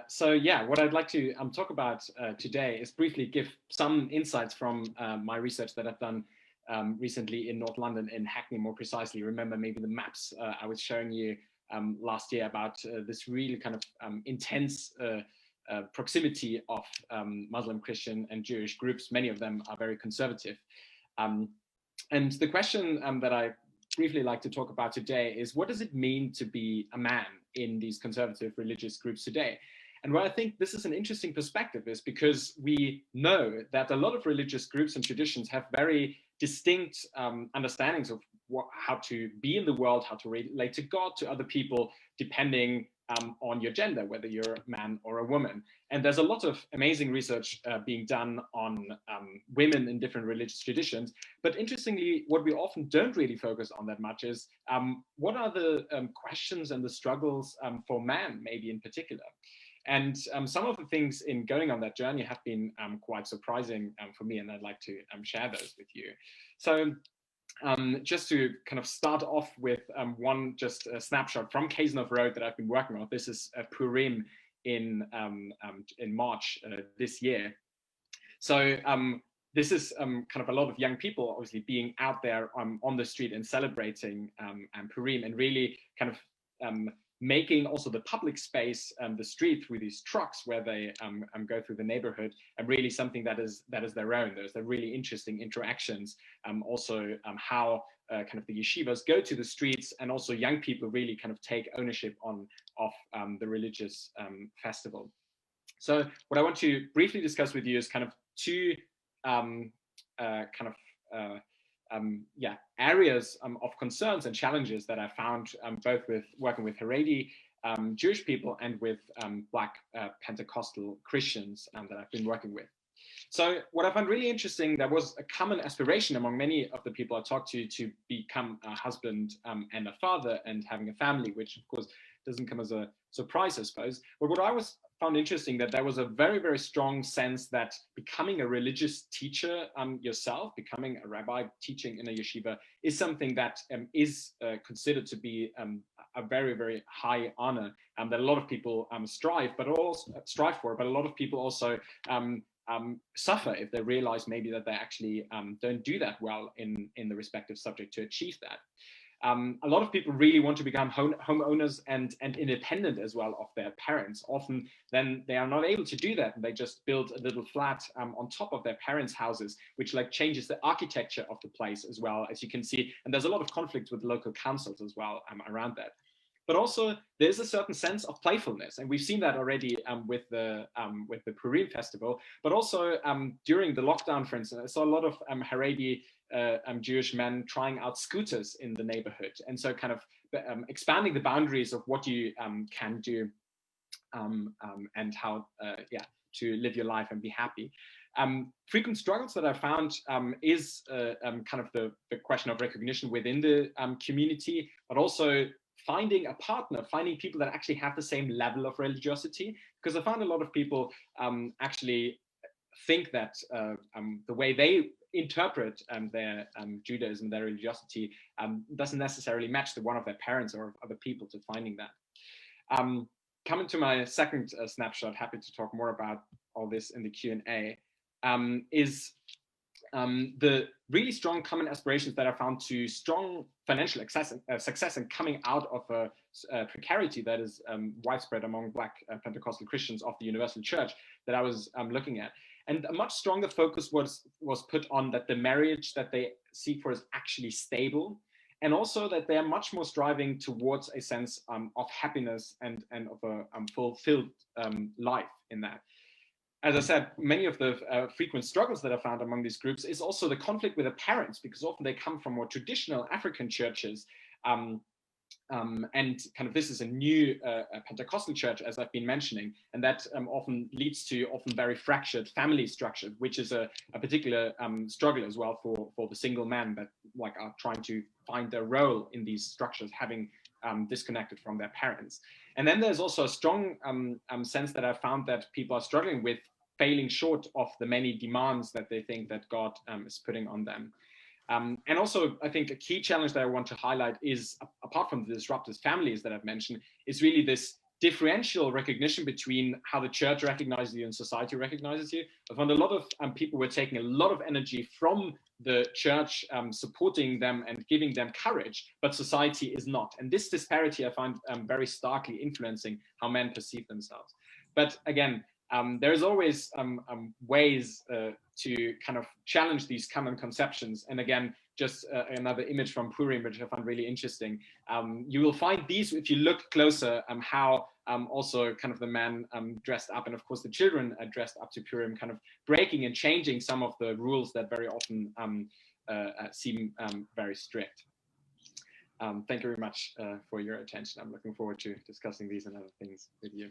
So yeah, what I'd like to talk about today is briefly give some insights from my research that I've done recently in North London, in Hackney more precisely. Remember maybe the maps I was showing you last year about this really kind of intense proximity of Muslim, Christian and Jewish groups. Many of them are very conservative. And the question that I briefly like to talk about today is, what does it mean to be a man in these conservative religious groups today? And why I think this is an interesting perspective is because we know that a lot of religious groups and traditions have very distinct understandings of how to be in the world, how to relate to God, to other people, depending on your gender, whether you're a man or a woman. And there's a lot of amazing research being done on women in different religious traditions. But interestingly, what we often don't really focus on that much is what are the questions and the struggles for men, maybe in particular. And some of the things in going on that journey have been quite surprising for me, and I'd like to share those with you. So just to kind of start off with one just a snapshot from Cazenove Road that I've been working on. This is Purim in March this year. So this is kind of a lot of young people obviously being out there on the street and celebrating Purim, and really kind of making also the public space, the street, through these trucks where they go through the neighborhood, and really something that is their own. There's the really interesting interactions, also how kind of the yeshivas go to the streets, and also young people really kind of take ownership of the religious festival. So what I want to briefly discuss with you is kind of two areas of concerns and challenges that I found both with working with Haredi Jewish people and with Black Pentecostal Christians that I've been working with. So what I found really interesting, there was a common aspiration among many of the people I talked to become a husband and a father and having a family, which of course doesn't come as a surprise, I suppose. But what I found interesting, that there was a very, very strong sense that becoming a religious teacher yourself, becoming a rabbi, teaching in a yeshiva, is something that is considered to be a very, very high honor, that a lot of people strive for, but a lot of people also suffer if they realize maybe that they actually don't do that well in the respective subject to achieve that. A lot of people really want to become homeowners and independent as well of their parents. Often then they are not able to do that, and they just build a little flat on top of their parents' houses, which like changes the architecture of the place as well, as you can see. And there's a lot of conflict with local councils as well around that. But also there's a certain sense of playfulness, and we've seen that already with the Purim festival. But also during the lockdown, for instance, I saw a lot of Haredi Jewish men trying out scooters in the neighborhood, and so kind of expanding the boundaries of what you can do and how to live your life and be happy. Frequent struggles that I found is kind of the question of recognition within the community, but also finding a partner, finding people that actually have the same level of religiosity, because I found a lot of people actually think that the way they interpret their Judaism, their religiosity, doesn't necessarily match the one of their parents or other people, to finding that. Coming to my second snapshot, happy to talk more about all this in the Q&A, is the really strong common aspirations that I found to strong financial success and coming out of a precarity that is widespread among Black Pentecostal Christians of the Universal Church that I was looking at. And a much stronger focus was put on that the marriage that they seek for is actually stable, and also that they are much more striving towards a sense of happiness and of a fulfilled life in that. As I said, many of the frequent struggles that I found among these groups is also the conflict with the parents, because often they come from more traditional African churches, and kind of this is a new Pentecostal church, as I've been mentioning, and that often leads to very fractured family structure, which is a particular struggle as well for the single men that like are trying to find their role in these structures, having disconnected from their parents. And then there's also a strong sense that I found that people are struggling with failing short of the many demands that they think that God is putting on them. And also, I think a key challenge that I want to highlight is, apart from the disrupted families that I've mentioned, is really this differential recognition between how the church recognizes you and society recognizes you. I found a lot of people were taking a lot of energy from the church supporting them and giving them courage, but society is not. And this disparity I find very starkly influencing how men perceive themselves. But again, there's always ways to kind of challenge these common conceptions. And again, just another image from Purim, which I found really interesting. You will find these, if you look closer, how also kind of the men dressed up, and of course the children dressed up to Purim, kind of breaking and changing some of the rules that very often seem very strict. Thank you very much for your attention. I'm looking forward to discussing these and other things with you.